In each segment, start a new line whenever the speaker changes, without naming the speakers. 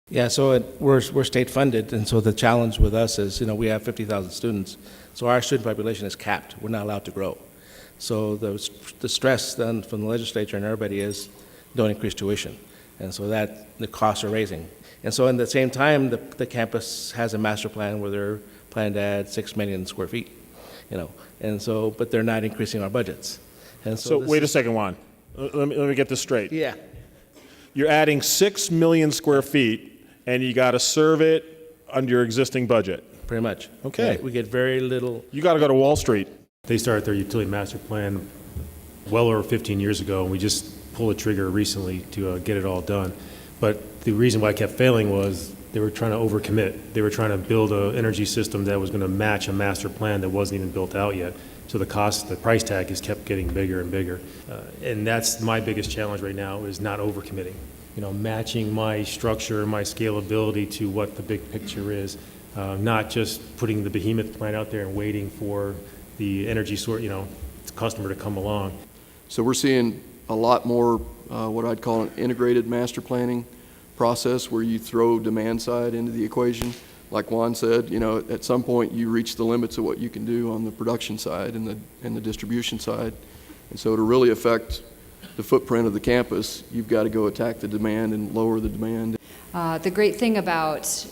Yeah, so we're state funded, and so the challenge with us is, we have 50,000 students, so our student population is capped. We're not allowed to grow. So the stress then from the legislature and everybody is don't increase tuition, and so that the costs are raising. And so in the same time, the campus has a master plan where they're planning to add 6 million square feet, and so but they're not increasing our budgets. And
So wait a second, Juan. Let me get this straight.
Yeah.
You're adding 6 million square feet, and you got to serve it under your existing budget.
Pretty much.
Okay.
We get very little.
You got to go to Wall Street.
They started their utility master plan well over 15 years ago, and we just pulled the trigger recently to get it all done. But the reason why it kept failing was they were trying to overcommit. They were trying to build an energy system that was going to match a master plan that wasn't even built out yet. So the price tag has kept getting bigger and bigger. And that's my biggest challenge right now is not overcommitting. Matching my structure, my scalability to what the big picture is, not just putting the behemoth plant out there and waiting for the energy customer to come along.
So we're seeing a lot more what I'd call an integrated master planning process where you throw demand side into the equation. Like Juan said, at some point you reach the limits of what you can do on the production side and the distribution side. And so to really affect the footprint of the campus, you've got to go attack the demand and lower the demand.
The great thing about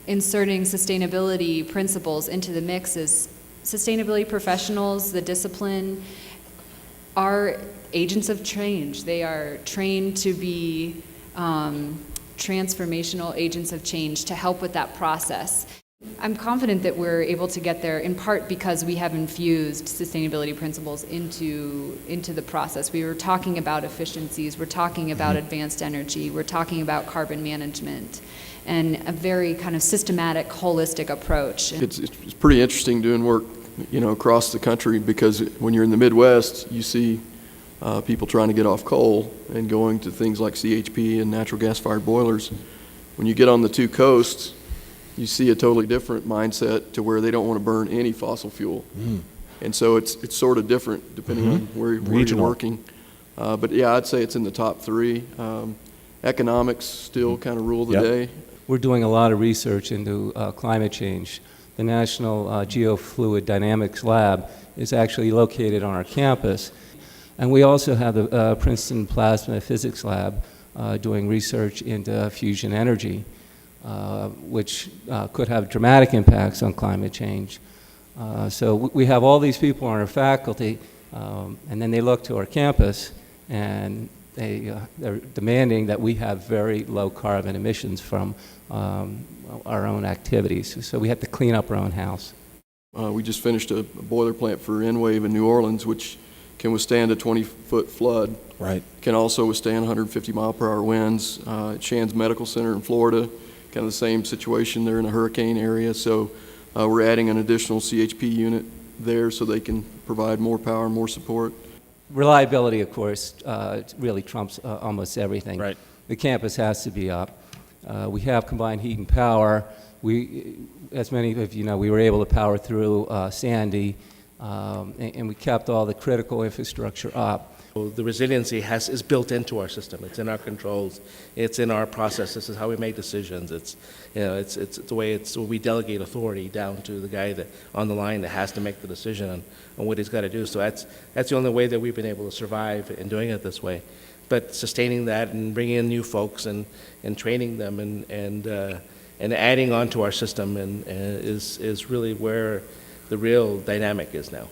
inserting sustainability principles into the mix is sustainability professionals, the discipline, are agents of change. They are trained to be transformational agents of change to help with that process. I'm confident that we're able to get there in part because we have infused sustainability principles into the process. We were talking about efficiencies, we're talking about advanced energy, we're talking about carbon management, and a very kind of systematic, holistic approach.
It's pretty interesting doing work, across the country because when you're in the Midwest, you see people trying to get off coal and going to things like CHP and natural gas-fired boilers. When you get on the two coasts, you see a totally different mindset to where they don't want to burn any fossil fuel. And so it's sort of different depending on where you're working. But yeah, I'd say it's in the top three. Economics still kind of rule the day.
We're doing a lot of research into climate change. The National Geofluid Dynamics Lab is actually located on our campus. And we also have the Princeton Plasma Physics Lab doing research into fusion energy, which could have dramatic impacts on climate change. So we have all these people on our faculty, and then they look to our campus, and they're demanding that we have very low carbon emissions from our own activities. So we have to clean up our own house.
We just finished a boiler plant for Enwave in New Orleans, which can withstand a 20-foot flood.
Right.
Can also withstand 150-mile-per-hour winds. At Shands Medical Center in Florida, kind of the same situation. They're in a hurricane area, so we're adding an additional CHP unit there so they can provide more power, more support.
Reliability, of course, really trumps almost everything.
Right.
The campus has to be up. We have combined heat and power. As many of you know, we were able to power through Sandy, and we kept all the critical infrastructure up.
The resiliency is built into our system. It's in our controls. It's in our process. This is how we make decisions. It's the way we delegate authority down to the guy on the line that has to make the decision on what he's got to do. So that's the only way that we've been able to survive in doing it this way. But sustaining that and bringing in new folks and training them and adding on to our system is really where the real dynamic is now.